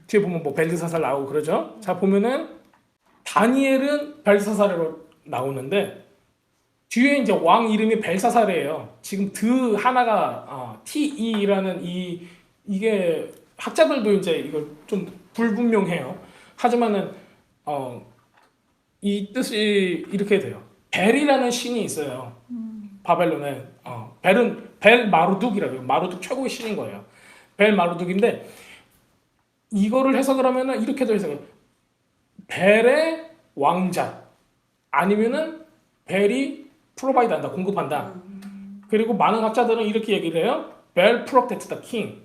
뒤에 보면 뭐 벨드사살 나오고 그러죠. 자 보면은 다니엘은 벨드사살로 나오는데 뒤에 이제 왕 이름이 벨사살이에요. 지금 드 하나가 TE라는 이게 학자들도 이제 이걸 좀 불분명해요. 하지만은 이 뜻이 이렇게 돼요. 벨이라는 신이 있어요. 바벨론에 벨 마루둑이라고요. 마루둑 최고의 신인 거예요. 벨 마루둑인데 이거를 해석을 하면은 이렇게도 해석해요. 벨의 왕자 아니면은 벨이 프로바이드한다, 공급한다. 그리고 많은 학자들은 이렇게 얘기를 해요. 벨 프로텍트 더 킹.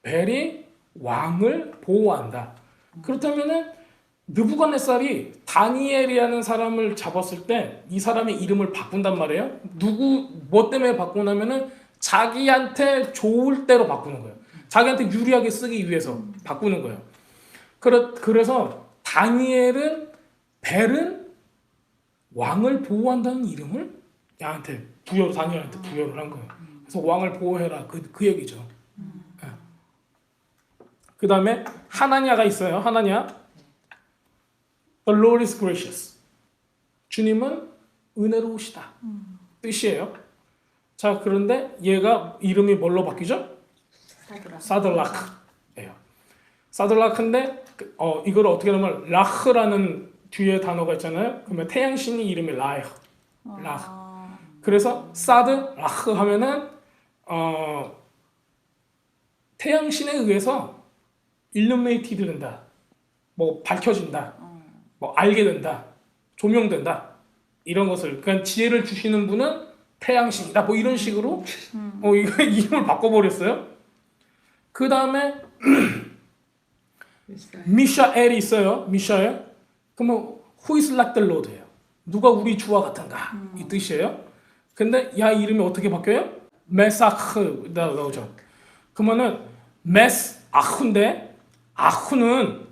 벨이 왕을 보호한다. 그렇다면은 느부갓네살이 다니엘이라는 사람을 잡았을 때 이 사람의 이름을 바꾼단 말이에요. 뭐 때문에 바꾸냐면은 자기한테 좋을 대로 바꾸는 거예요. 자기한테 유리하게 쓰기 위해서 바꾸는 거예요. 그래서 벨은 왕을 보호한다는 이름을 다니엘한테 부여를 한 거예요. 그래서 왕을 보호해라 그 얘기죠. 그 다음에 하나냐가 있어요. 하나냐. The Lord is gracious. 주님은 은혜로우시다. 뜻이에요. 자, 그런데 얘가 이름이 뭘로 바뀌죠? 사들라크예요. 사들라크인데 이걸 어떻게 하면 라흐라는 뒤에 단어가 있잖아요. 그러면 태양신이 이름이 라흐. 그래서 사드 라흐 하면은 태양신에 의해서 일루미네이티드 된다. 뭐 밝혀진다. 뭐 알게 된다. 조명된다. 이런 것을 그러니까 지혜를 주시는 분은 태양신이다. 뭐 이런 식으로 이거 이름을 바꿔버렸어요. 그 다음에 미샤엘이 있어요. 미샤엘. 그러면 Who is like the Lord예요. 누가 우리 주와 같은가 이 뜻이에요. 근데 야 이름이 어떻게 바뀌어요? 메사크 나오죠. 그러면은 메스 아후인데 아후는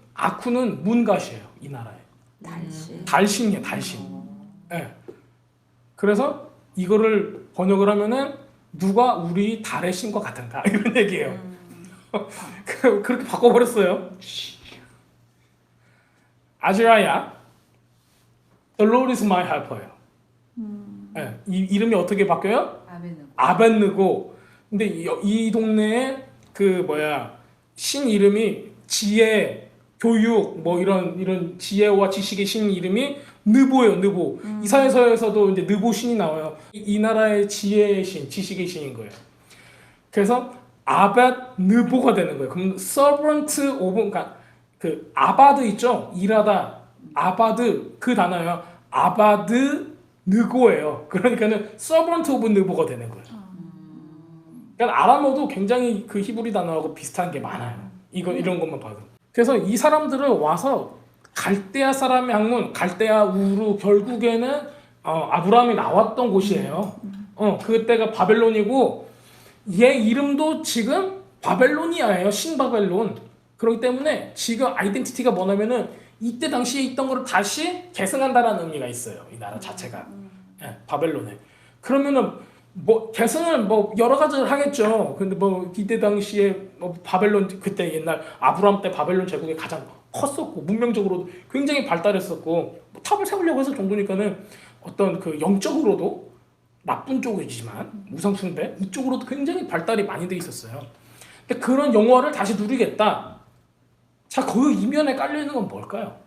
문갓이에요. 이 나라에. 달신이에요. 달신. 네. 그래서 이거를 번역을 하면은 누가 우리 달의 신과 같은가 이런 얘기예요. 그렇게 바꿔버렸어요. 아즈라야, The Lord is my helper예요. 네, 이 이름이 어떻게 바뀌어요? 아벤느고. 근데 이 동네에 신 이름이 지혜, 교육 뭐 이런 지혜와 지식의 신 이름이 느보예요. 느보. 이사야서에서도 이제 느보 신이 나와요. 이 나라의 지혜의 신, 지식의 신인 거예요. 그래서 아벳 느보가 되는 거예요. 그럼 servant of 그러니까 그 아바드 있죠? 일하다. 아바드 그 단어예요. 아바드 느고예요. 그러니까는 servant of 느보가 되는 거예요. 그러니까 아람어도 굉장히 그 히브리 단어하고 비슷한 게 많아요. 이런 것만 봐도. 그래서 이 사람들을 와서 갈대아 사람의 학문, 갈대아 우르 결국에는 아브라함이 나왔던 곳이에요. 그때가 바벨론이고 얘 이름도 지금 바벨로니아예요. 신바벨론. 그렇기 때문에 지금 아이덴티티가 뭐냐면은 이때 당시에 있던 거를 다시 계승한다라는 의미가 있어요. 이 나라 자체가. 네, 바벨론에. 그러면은 뭐 계승을 뭐 여러 가지를 하겠죠. 근데 뭐 이때 당시에 뭐 바벨론 그때 옛날 아브라함 때 바벨론 제국이 가장 컸었고 문명적으로도 굉장히 발달했었고 뭐 탑을 세우려고 해서 정도니까는 어떤 그 영적으로도 나쁜 쪽이지만 우상숭배 이쪽으로도 굉장히 발달이 많이 돼 있었어요. 근데 그런 영화를 다시 누리겠다. 자, 그 이면에 깔려 있는 건 뭘까요?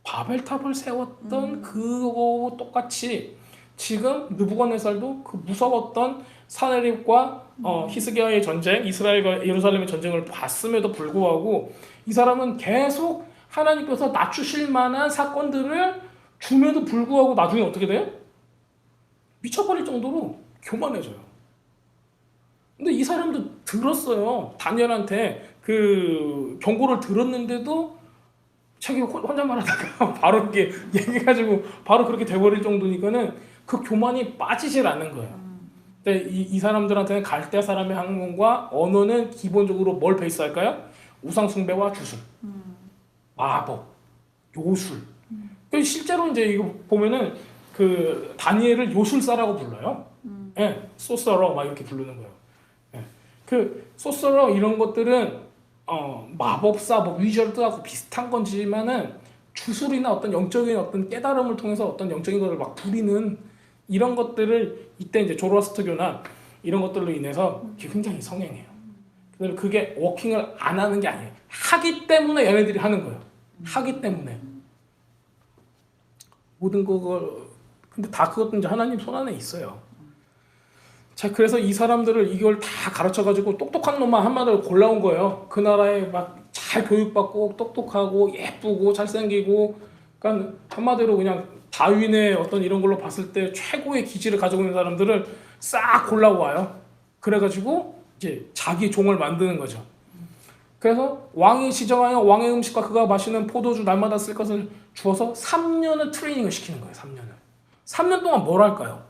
바벨탑을 세웠던 그거 똑같이 지금 느부갓네살도 그 무서웠던 사네립과 히스기야의 전쟁, 이스라엘과 예루살렘의 전쟁을 봤음에도 불구하고 이 사람은 계속 하나님께서 낮추실 만한 사건들을 줌에도 불구하고 나중에 어떻게 돼요? 미쳐버릴 정도로 교만해져요. 근데 이 사람도 들었어요. 다니엘한테 그 경고를 들었는데도 자기 혼자만 하다가 바로 이렇게 얘기해가지고 바로 그렇게 돼버릴 정도니까는 그 교만이 빠지질 않는 거예요. 근데 이 사람들한테는 갈대아 사람의 학문과 언어는 기본적으로 뭘 베이스할까요? 우상숭배와 주술, 마법, 요술. 실제로 이제 이거 보면은 그 다니엘을 요술사라고 불러요. 예, 소서러 막 이렇게 부르는 거예요. 예. 그 소서러 이런 것들은 마법사, 뭐 위저드하고 비슷한 건지만은 주술이나 어떤 영적인 어떤 깨달음을 통해서 어떤 영적인 것을 막 부리는 이런 것들을 이때 이제 조로아스터교나 이런 것들로 인해서 굉장히 성행해요. 그다음에 그게 워킹을 안 하는 게 아니에요. 하기 때문에 얘네들이 하는 거예요. 하기 때문에 모든 그걸 근데 다 그것도 이제 하나님 손 안에 있어요. 자, 그래서 이 사람들을 이걸 다 가르쳐가지고 똑똑한 놈만 한마디로 골라온 거예요. 그 나라에 막 잘 교육받고 똑똑하고 예쁘고 잘생기고, 그러니까 한마디로 그냥 다윈의 어떤 이런 걸로 봤을 때 최고의 기질을 가지고 있는 사람들을 싹 골라와요. 그래가지고 이제 자기 종을 만드는 거죠. 그래서 왕이 지정하여 왕의 음식과 그가 마시는 포도주 날마다 쓸 것을 주어서 3년을 트레이닝을 시키는 거예요. 3년 동안 뭘 할까요?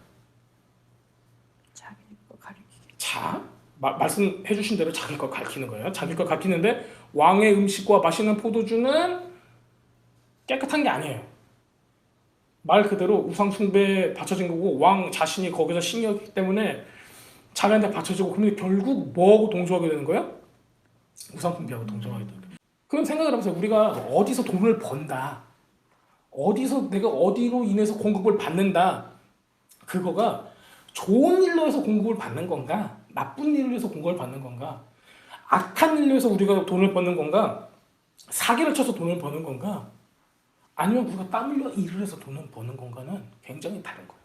자기 거 가르치기. 자, 말씀해 주신 대로 자기 걸 가르치는 거예요. 자기 걸 가르치는데 왕의 음식과 마시는 포도주는 깨끗한 게 아니에요. 말 그대로 우상 숭배에 바쳐진 거고 왕 자신이 거기서 신이었기 때문에 자기한테 바쳐지고, 그런데 결국 뭐하고 동조하게 되는 거예요? 우상 숭배하고 동조하게 되는 거예요. 그럼 생각을 해보세요. 우리가 어디서 돈을 번다, 어디서 내가 어디로 인해서 공급을 받는다, 그거가 좋은 일로 해서 공급을 받는 건가, 나쁜 일로 해서 공급을 받는 건가, 악한 일로 해서 우리가 돈을 버는 건가, 사기를 쳐서 돈을 버는 건가, 아니면 우리가 땀 흘려 일을 해서 돈을 버는 건가는 굉장히 다른 거예요.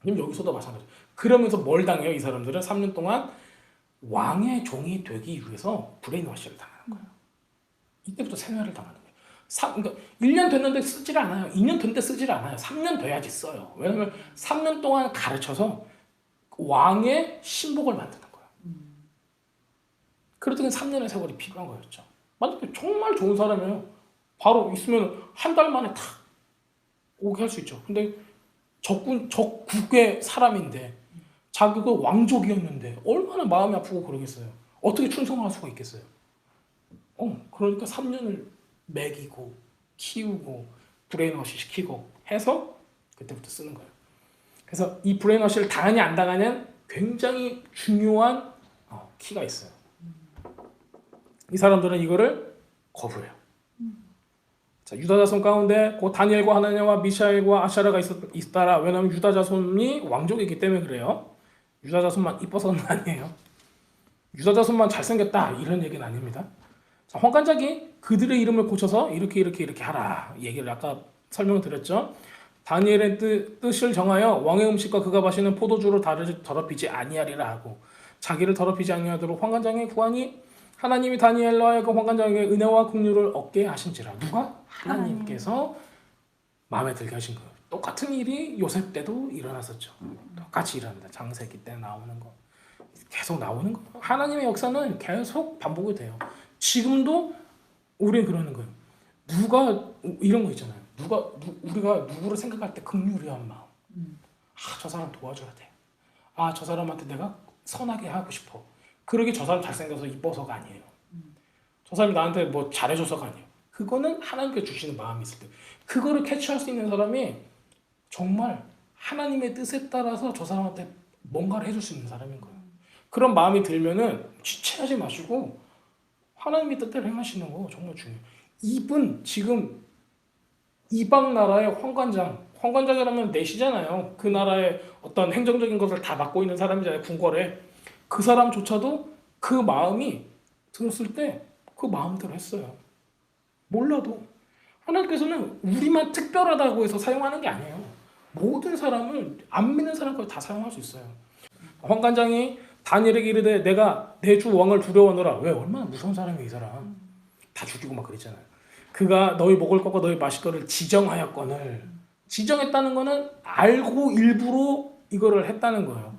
그럼 여기서도 마찬가지. 그러면서 뭘 당해요? 이 사람들은 3년 동안 왕의 종이 되기 위해서 브레인워시를 당하는 거예요. 이때부터 생활을 당하는 거예요. 그러니까 1년 됐는데 쓰질 않아요. 2년 됐는데 쓰질 않아요. 3년 돼야지 써요. 왜냐하면 3년 동안 가르쳐서 왕의 신복을 만드는 거예요. 그러더니 3년의 세월이 필요한 거였죠. 만약에 정말 좋은 사람이에요. 바로 있으면 한 달 만에 탁 오게 할 수 있죠. 근데 적국의 사람인데 자기가 왕족이었는데 얼마나 마음이 아프고 그러겠어요. 어떻게 충성할 수가 있겠어요. 그러니까 3년을 먹이고 키우고 브레인워시 시키고 해서 그때부터 쓰는 거예요. 그래서 이 브레인워시를 당하냐 안 당하냐는 굉장히 중요한 키가 있어요. 이 사람들은 이거를 거부해요. 자, 유다 자손 가운데 그 다니엘과 하나냐와 미샤엘과 아샤라가 있더라. 왜냐하면 유다 자손이 왕족이기 때문에 그래요. 유다 자손만 이뻐서는 아니에요. 유다 자손만 잘생겼다 이런 얘기는 아닙니다. 자, 환관작이 그들의 이름을 고쳐서 이렇게 하라 얘기를 아까 설명을 드렸죠. 다니엘의 뜻을 정하여 왕의 음식과 그가 마시는 포도주로 더럽히지 아니하리라 하고, 자기를 더럽히지 아니하도록 환관장의 구하니 하나님이 다니엘로 하여금 환관장에게 은혜와 긍휼을 얻게 하신지라. 누가? 하나님께서 마음에 들게 하신 거예요. 똑같은 일이 요셉 때도 일어났었죠. 똑같이 일어납니다. 장세기 때 나오는 거 계속 나오는 거. 하나님의 역사는 계속 반복이 돼요. 지금도 우리는 그러는 거예요. 누가 이런 거 있잖아요. 우리가 누구를 생각할 때 긍휼한 마음. 저 사람 도와줘야 돼. 저 사람한테 내가 선하게 하고 싶어. 그러게 저 사람 잘생겨서 이뻐서가 아니에요. 저 사람이 나한테 뭐 잘해줘서가 아니에요. 그거는 하나님께 주시는 마음이 있을 때, 그거를 캐치할 수 있는 사람이 정말 하나님의 뜻에 따라서 저 사람한테 뭔가를 해줄 수 있는 사람인 거예요. 그런 마음이 들면은 지체하지 마시고 하나님의 뜻대로 행하시는 거 정말 중요해요. 이분 지금 이방 나라의 황관장이라면 내시잖아요. 그 나라의 어떤 행정적인 것을 다 맡고 있는 사람이잖아요. 궁궐에. 그 사람조차도 그 마음이 들었을 때 그 마음대로 했어요. 몰라도 하나님께서는 우리만 특별하다고 해서 사용하는 게 아니에요. 모든 사람을, 안 믿는 사람까지 다 사용할 수 있어요. 황관장이 다니엘에게 이르되 내가 내 주 왕을 두려워하노라. 왜? 얼마나 무서운 사람이에요, 이 사람. 다 죽이고 막 그랬잖아요. 그가 너희 먹을 것과 너희 마실 것을 지정하였거늘. 지정했다는 거는 알고 일부러 이거를 했다는 거예요.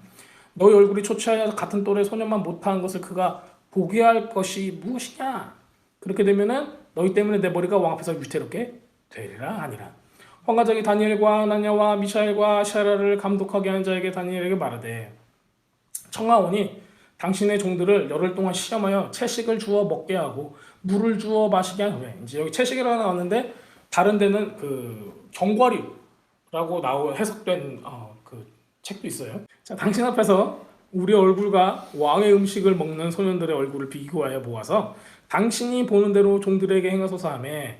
너희 얼굴이 초췌하여 같은 또래 소년만 못한 것을 그가 보게 할 것이 무엇이냐. 그렇게 되면은 너희 때문에 내 머리가 왕 앞에서 위태롭게 되리라 하니라. 황관장이 다니엘과 하나냐와 미샤엘과 샤라를 감독하게 한 자에게 다니엘에게 말하되 청하오니 당신의 종들을 열흘 동안 시험하여 채식을 주어 먹게 하고 물을 주어 마시게 한 후에, 이제 여기 채식이라고 나왔는데 다른 데는 그 경과류라고 해석된 그 책도 있어요. 자, 당신 앞에서 우리 얼굴과 왕의 음식을 먹는 소년들의 얼굴을 비교하여 보아서 당신이 보는 대로 종들에게 행하소서 하매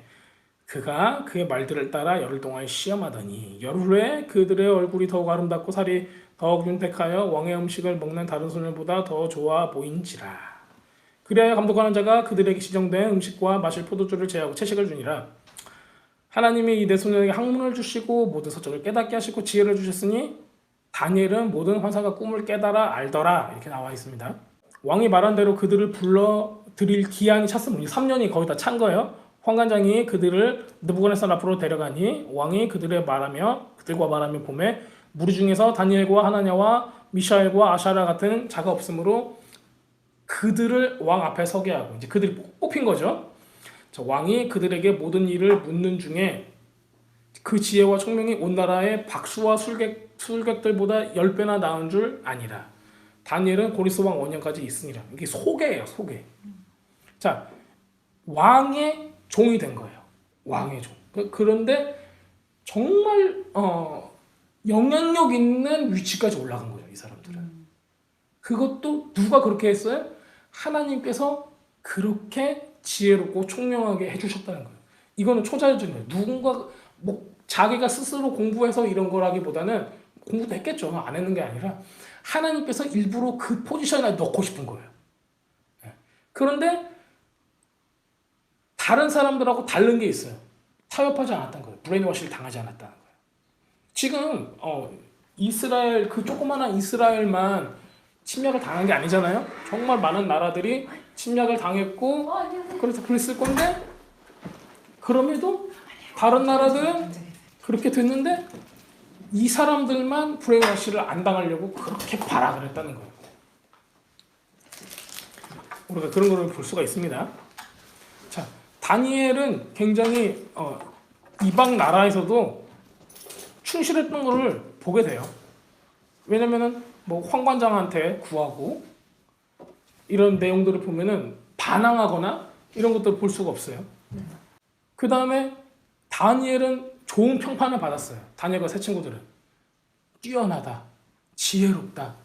그가 그의 말들을 따라 열흘 동안 시험하더니 열흘 후에 그들의 얼굴이 더욱 아름답고 살이 더욱 윤택하여 왕의 음식을 먹는 다른 소년보다 더 좋아 보인지라. 그리하여 감독하는 자가 그들에게 지정된 음식과 마실 포도주를 제하고 채식을 주니라. 하나님이 이 네 소년에게 학문을 주시고 모든 서적을 깨닫게 하시고 지혜를 주셨으니 다니엘은 모든 환상과 꿈을 깨달아 알더라. 이렇게 나와 있습니다. 왕이 말한 대로 그들을 불러 드릴 기한이 찼으므로 3년이 거의 다 찬 거예요. 환관장이 그들을 느부갓네살 앞으로 데려가니 왕이 그들과 말하며 보매 무리 중에서 다니엘과 하나냐와 미샤엘과 아샤라 같은 자가 없으므로 그들을 왕 앞에 서게 하고 이제 그들이 뽑힌 거죠. 왕이 그들에게 모든 일을 묻는 중에 그 지혜와 총명이 온 나라의 박수와 술객들보다 10배나 나은 줄 아니라. 다니엘은 고리스 왕 원년까지 있으니라. 이게 소개예요, 소개. 자, 왕의 종이 된 거예요. 왕의 종. 그런데 정말 영향력 있는 위치까지 올라간 거죠, 이 사람들은. 그것도 누가 그렇게 했어요? 하나님께서 그렇게 지혜롭고 총명하게 해주셨다는 거예요. 이거는 초자연적이에요. 누군가 뭐 자기가 스스로 공부해서 이런 거라기보다는 공부도 했겠죠. 안 했는 게 아니라 하나님께서 일부러 그 포지션에 넣고 싶은 거예요. 그런데 다른 사람들하고 다른 게 있어요. 타협하지 않았다는 거예요. 브레인워시를 당하지 않았다는 거예요. 지금 이스라엘 그 조그마한 이스라엘만 침략을 당한 게 아니잖아요. 정말 많은 나라들이 침략을 당했고 그래서 그랬을 건데 그럼에도 다른 나라들은 그렇게 됐는데 이 사람들만 브레인워시를 안 당하려고 그렇게 발악을 했다는 거예요. 우리가 그런 거를 볼 수가 있습니다. 자, 다니엘은 굉장히 이방 나라에서도 충실했던 거를 보게 돼요. 왜냐면은 뭐 황관장한테 구하고 이런 내용들을 보면은 반항하거나 이런 것들을 볼 수가 없어요. 그 다음에 다니엘은 좋은 평판을 받았어요. 다니엘과 세 친구들은 뛰어나다, 지혜롭다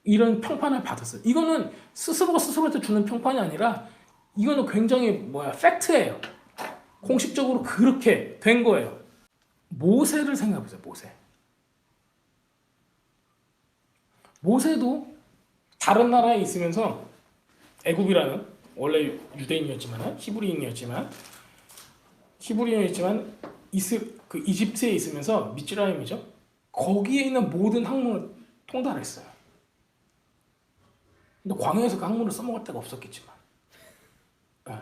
이런 평판을 받았어요. 이거는 스스로가 스스로한테 주는 평판이 아니라 이거는 굉장히 팩트예요. 공식적으로 그렇게 된 거예요. 모세를 생각해보세요. 모세도 다른 나라에 있으면서 애굽이라는 원래 유대인이었지만 히브리인이었지만 이집트에 있으면서 미즈라임이죠. 거기에 있는 모든 학문을 통달했어요. 근데 광야에서 그 학문을 써먹을 데가 없었겠지만 다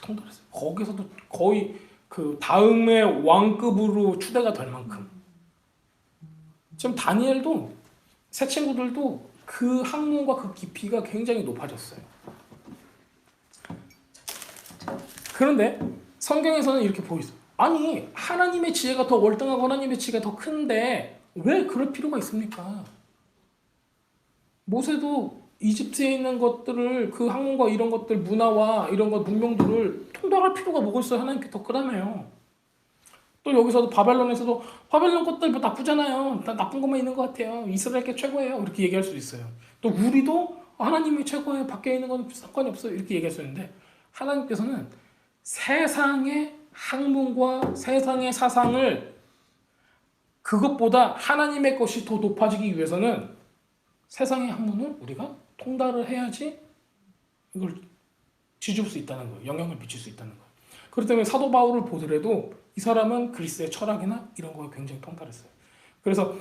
통달했어요. 거기서도 거의 그 다음의 왕급으로 추대가 될 만큼. 지금 다니엘도 새 친구들도 그 학문과 그 깊이가 굉장히 높아졌어요. 그런데 성경에서는 이렇게 보이죠. 아니 하나님의 지혜가 더 월등하고 하나님의 지혜가 더 큰데 왜 그럴 필요가 있습니까? 모세도 이집트에 있는 것들을 그 학문과 이런 것들 문화와 이런 것 문명들을 통달할 필요가 뭐가 있어요? 하나님께 더 크다며요. 또 여기서도 바벨론에서도 바벨론 것들 뭐 나쁘잖아요. 다 나쁜 것만 있는 것 같아요. 이스라엘 게 최고예요. 이렇게 얘기할 수 있어요. 또 우리도 하나님이 최고예요. 밖에 있는 건 상관이 없어요. 이렇게 얘기할 수 있는데 하나님께서는 세상의 학문과 세상의 사상을 그것보다 하나님의 것이 더 높아지기 위해서는 세상의 학문을 우리가 통달을 해야지 이걸 뒤집을 수 있다는 거예요. 영향을 미칠 수 있다는 거예요. 그렇기 때문에 사도 바울을 보더라도 이 사람은 그리스의 철학이나 이런 거에 굉장히 통달했어요. 그래서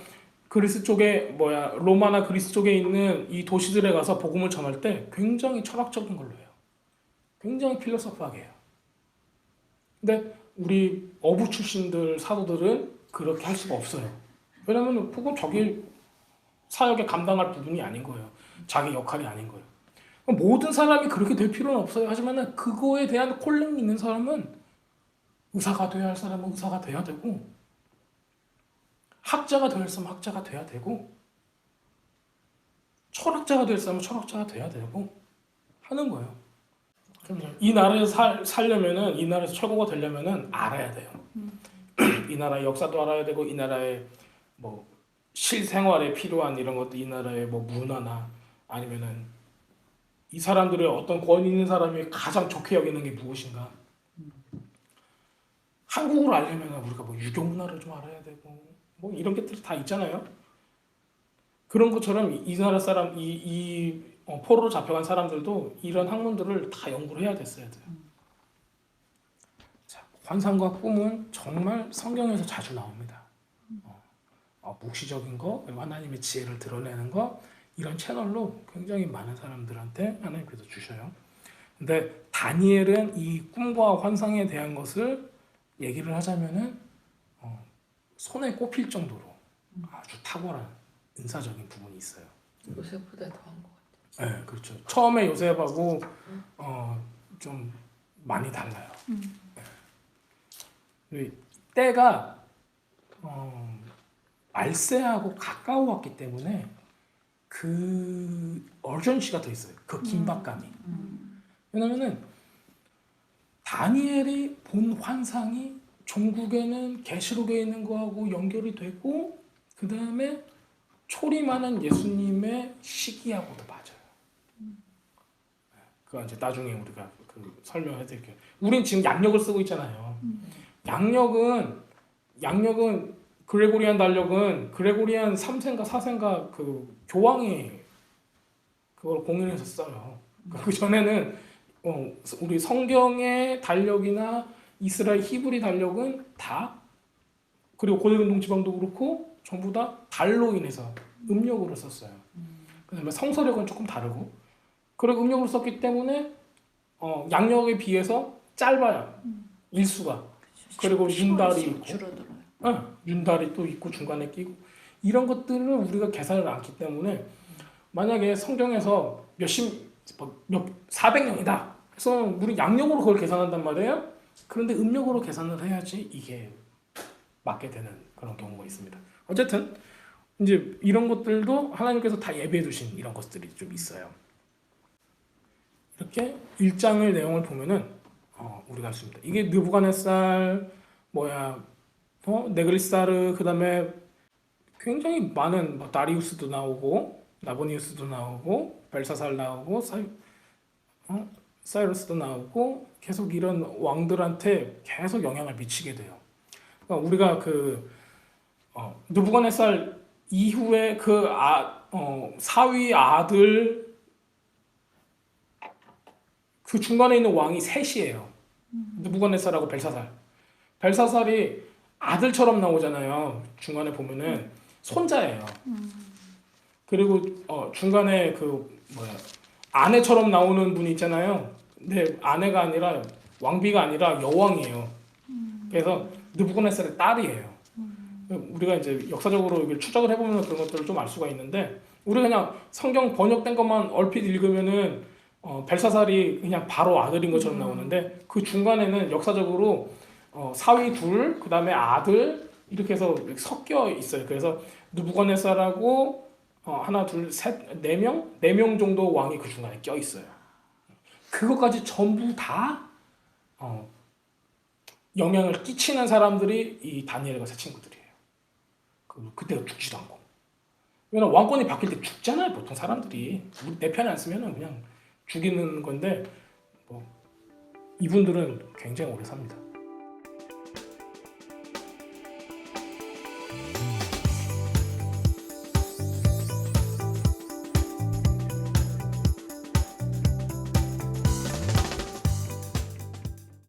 그리스 쪽에 로마나 그리스 쪽에 있는 이 도시들에 가서 복음을 전할 때 굉장히 철학적인 걸로 해요. 굉장히 필로소프하게 해요. 근데 우리 어부 출신들 사도들은 그렇게 할 수가 없어요. 왜냐하면 그건 자기 사역에 감당할 부분이 아닌 거예요. 자기 역할이 아닌 거예요. 모든 사람이 그렇게 될 필요는 없어요. 하지만 그거에 대한 콜링이 있는 사람은 의사가 돼야 할 사람은 의사가 돼야 되고 학자가 될 사람은 학자가 돼야 되고 철학자가 될 사람은 철학자가 돼야 되고 하는 거예요. 이 나라에서 살려면은 이 나라에서 최고가 되려면은 알아야 돼요. 이 나라의 역사도 알아야 되고 이 나라의 뭐 실생활에 필요한 이런 것도 이 나라의 뭐 문화나 아니면은 이 사람들의 어떤 권위 있는 사람이 가장 좋게 여기는 게 무엇인가. 한국을 알려면 우리가 뭐 유교 문화를 좀 알아야 되고 뭐 이런 것들이 다 있잖아요. 그런 것처럼 이 나라 사람 포로로 잡혀간 사람들도 이런 학문들을 다 연구를 해야 됐어야 돼요. 자, 환상과 꿈은 정말 성경에서 자주 나옵니다. 묵시적인 거, 하나님의 지혜를 드러내는 거 이런 채널로 굉장히 많은 사람들한테 하나님께서 주셔요. 근데 다니엘은 이 꿈과 환상에 대한 것을 얘기를 하자면은 손에 꼽힐 정도로 아주 탁월한 은사적인 부분이 있어요. 요새보다 더한 것 같아. 네, 그렇죠. 처음에 요셉하고 좀 많이 달라요. 네. 때가 말세하고 가까워왔기 때문에 그 얼전시가 더 있어요. 그 긴박감이. 왜냐면은 다니엘이 본 환상이 종국에는 계시록에 있는 거하고 연결이 되고 그 다음에 초림하는 예수님의 시기하고도 맞아요. 그거 이제 나중에 우리가 설명해 드릴게요. 우린 지금 양력을 쓰고 있잖아요. 양력은 그레고리안 달력은 그레고리안 3세인가 4세인가 그 교황이 그걸 공인해서 써요. 그 전에는 우리 성경의 달력이나 이스라엘 히브리 달력은 다 그리고 고대근동 지방도 그렇고 전부 다 달로 인해서 음력으로 썼어요. 그다음에 성서력은 조금 다르고 그리고 음력으로 썼기 때문에 양력에 비해서 짧아요. 일수가. 그리고 윤달이 있고 줄어들어요. 윤달이 또 있고 중간에 끼고 이런 것들을 우리가 계산을 않기 때문에 만약에 성경에서 400년이다 그래서 우리 양력으로 그걸 계산한단 말이에요. 그런데 음력으로 계산을 해야지 이게 맞게 되는 그런 경우가 있습니다. 어쨌든 이제 이런 것들도 하나님께서 다 예배해 두신 이런 것들이 좀 있어요. 이렇게 1장의 내용을 보면은 우리가 할 수 있습니다. 이게 느부갓네살 네그리사르 그다음에 굉장히 많은 다리우스도 나오고 나보니우스도 나오고 벨사살 나오고 사이러스도 나오고 계속 이런 왕들한테 계속 영향을 미치게 돼요. 그러니까 우리가 느부갓네살 이후에 사위 아들 그 중간에 있는 왕이 셋이에요. 느부갓네살하고 벨사살. 벨사살이 아들처럼 나오잖아요. 중간에 보면은 손자예요. 그리고 중간에 아내처럼 나오는 분이 있잖아요. 근데 아내가 아니라 왕비가 아니라 여왕이에요. 그래서 느부갓네살의 딸이에요. 우리가 이제 역사적으로 이걸 추적을 해보면 그런 것들을 좀 알 수가 있는데 우리 그냥 성경 번역된 것만 얼핏 읽으면은 벨사살이 그냥 바로 아들인 것처럼 나오는데 그 중간에는 역사적으로 사위 둘, 그 다음에 아들 이렇게 해서 섞여 있어요. 그래서 느부갓네살하고 하나, 둘, 셋, 네 명 정도 왕이 그 중간에 껴 있어요. 그것까지 전부 다 영향을 끼치는 사람들이 이 다니엘과 세 친구들이에요. 그때가 죽지도 않고. 왜냐면 왕권이 바뀔 때 죽잖아요. 보통 사람들이 내 편에 안 쓰면 그냥 죽이는 건데 이분들은 굉장히 오래 삽니다.